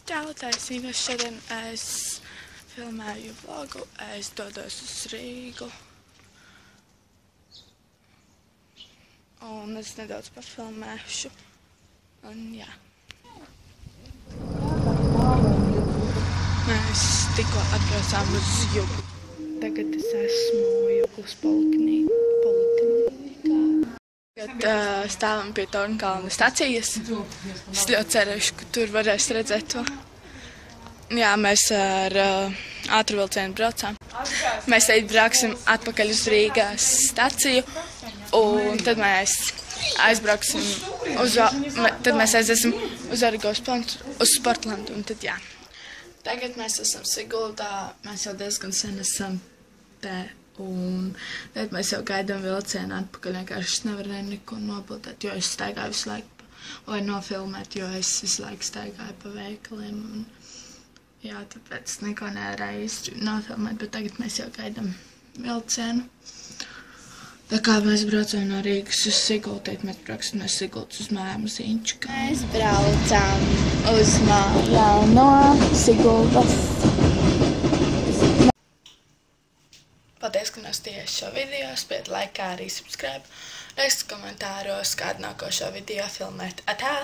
Čau, taisnības šodien es filmēju vlogu, es dodos uz Rīgu. Un es nedaudz pafilmēšu. Un jā. Mēs tikko atbraucām uz Jugu. Tagad es esmu Juglas poliklinikā. Tagad stāvam pie Tornkalna stacijas. Es ļoti cerēšu, ka tur varēs redzēt to. Jā, mēs ar ātrvilcienu braucām. Mēs teikt brauksim atpakaļ uz Rīgas staciju, un tad mēs aizbrauksim tad mēs aiziesim uz Arigos plantu, uz Sportlandu, un tad jā. Tagad mēs esam Siguldā, mēs jau diezgan sen esam te, un tad mēs jau gaidām vilcienu atpakaļ, vienkārši es nevarēju neko nobildēt, jo es staigāju visu laiku, vai nofilmēt, jo es visu laiku staigāju pa veikaliem, un jā, tāpēc neko nevarēju nofilmēt, bet tagad mēs jau gaidām vilcienu. Tā kā mēs braucam no Rīgas uz Siguldu, tad mēs brauksim no Siguldas uz mājām uz Inčuku. Mēs braucam uz mājām no Siguldas. Paldies, ka nostījāties šo video, spied laikā arī subscribe, rakst komentāros, kādu nākošo video filmēt. Atā!